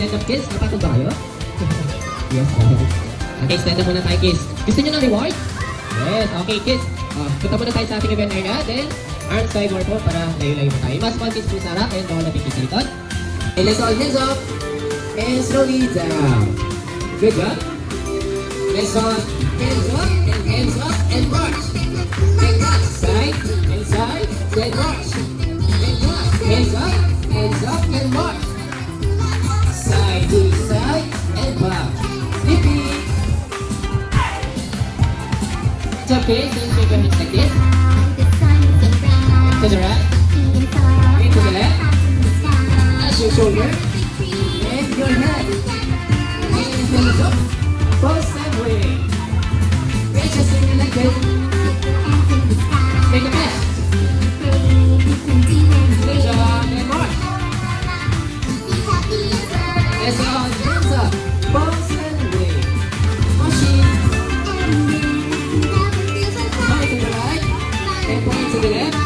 Stand up kids, napagod ba kayo? Yes, okay, stand up muna tayo kids. Gusto nyo ng reward? Yes, okay kids. Punta muna tayo sa ating event area, then arm side more po para layo-layo tayo. Mas one kids po sa harap, and bawal natin kids sa likod. Okay, let's all hands up, and slowly down. Good job. Let's all hands up, and march. And march, side, and side, then march. And march, hands up, and march. Side to side, and back. Repeat. It's okay, then shake your hands like this. To the right. Okay, to the left. Touch your shoulder. And your head. And hands up. Both side way. Raise your finger like this. Make a fist. Good job. And march. Let's all hands up. Both side way. Pushing. Point to the right. And point to the left.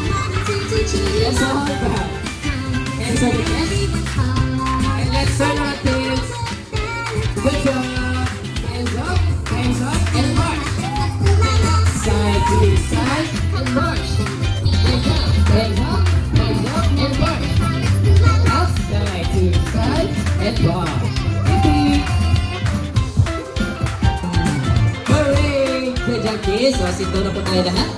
Let's all back. Hands on the chest. And let's turn our heads. Good job. Hands up, and march. Side to side, and march. Hands up, and march. Up, side to side, and march. Repeat. Hooray! Good job, kids. So, sinto na po tayo lahat.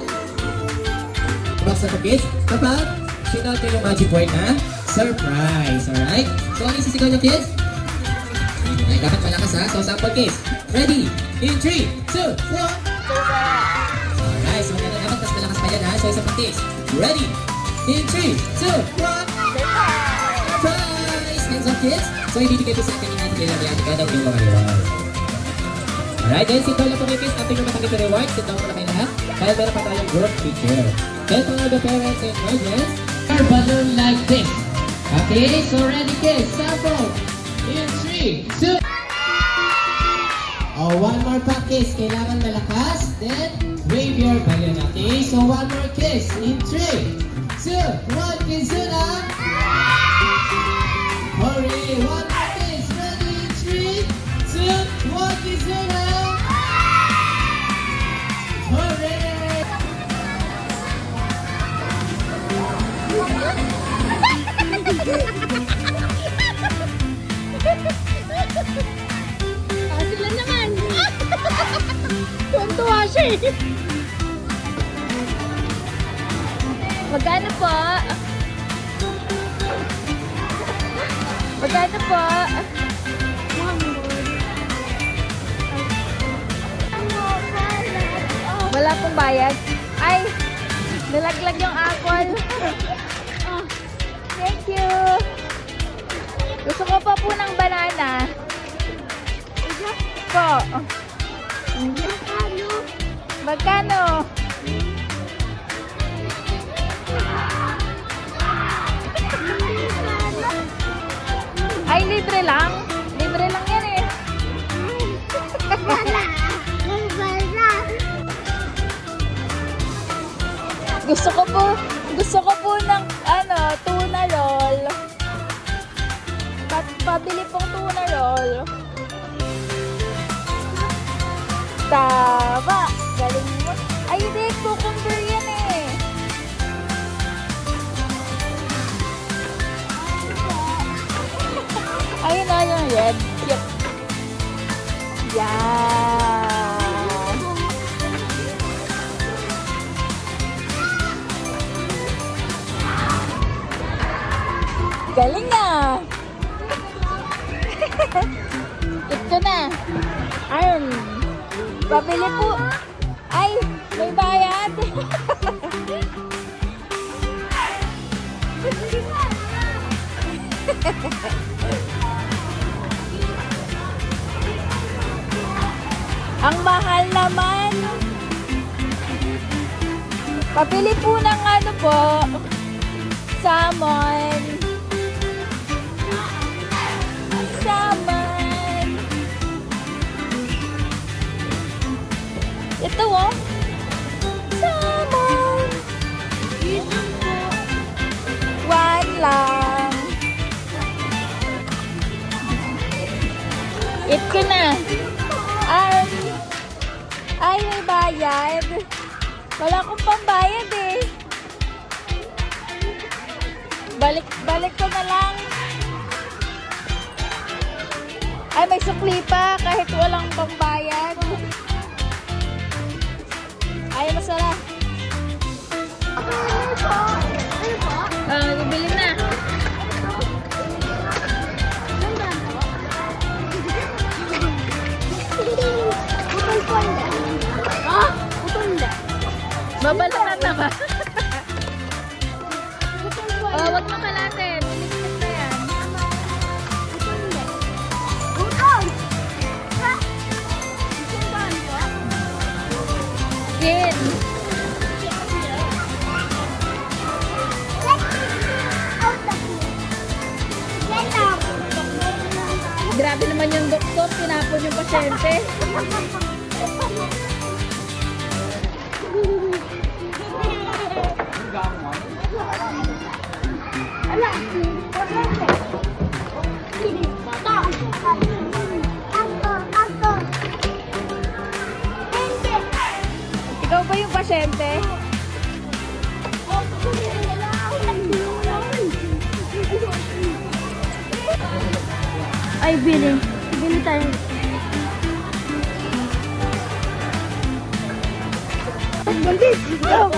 Box na po, kids. Kapag sinaw ko yung magic word na surprise. Alright? So, ano yung sisigaw nyo, kids? Ay, dapat malakas ha. So, sample case. Ready? In 3, 2, 1. Alright, so dapat mas malakas pa yan ha. So, isa pang case. Ready? In 3, 2, 1. Surprise! Hands up, kids. So, ibibigay po sa atin yung ating nilalagyan. Kada yung mga reward. Alright, then sit down lang po kayo, kids. After nyo matanggit yung reward, sit down po na kayo lahat. Dahil meron pa tayong group picture. Then, for all the parents and guardians, our balloon like this. Okay, so ready, kids. Sample. In 3, 2. Oh, one more pa kiss. Kailangan malakas. Then, wave your balloon. Okay? So, one more kiss. In 3, 2, 1. Kiss na. Hurry. One more kiss. Ready? In 3, 2, 1. Kiss na. Hurry. Sila naman. Tuwan-tuwa siya eh. Magkano po? Magkano po? Wala pong bayad? Ay, nalaglag yung apple. Thank you. Gusto ko pa po ng banana. Po. Magkano? Ay, libre lang. Libre lang yan eh. Gusto ko po ng tuna roll. Pabili pong tuna roll. Tama. Galing mo. Ay, hindi. Cucumber yan eh. Ayun na yung red. Cute. Yan. Galing na. Ito na. Ayun. Pabili po. Ay, may bayad. Ang mahal naman. Pabili po ng po, salmon. Salmon. Ito oh. Salmon. One lang. Eat ko na. Ay, may bayad. Wala akong pambayad eh. Balik ko na lang. Ay, may sukli pa kahit walang pambayad. Ay, masarap. Bibili na. Babalatan na ba? Oh, wag mo kalatin. Iligpit na yan. Kin. Grabe naman yung doktor. Tinapon yung pasyente. Ikaw ba yung pasyente? Ay, bili. Bili tayo. Buntis! Go!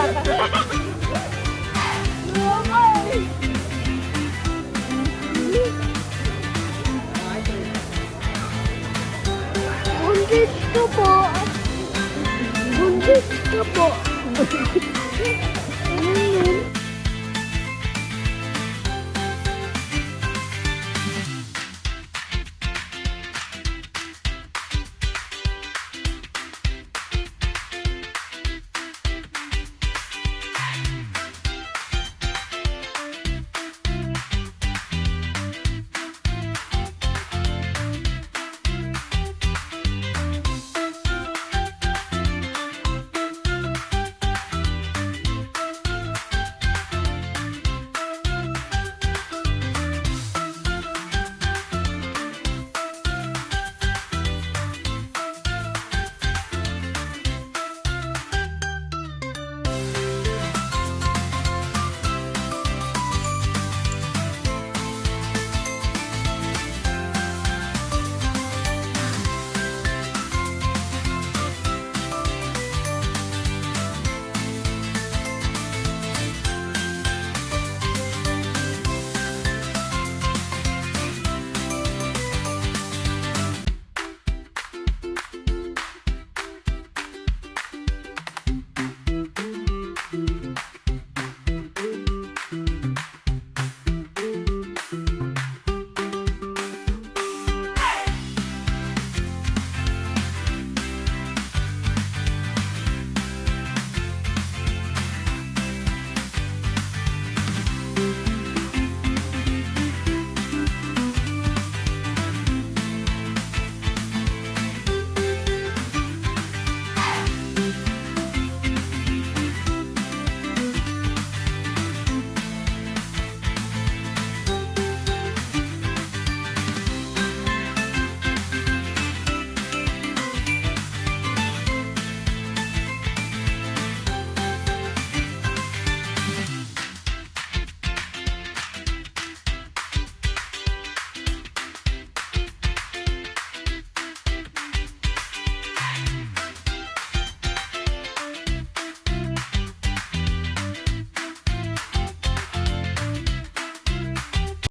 Buntis ka po! Buntis ka po!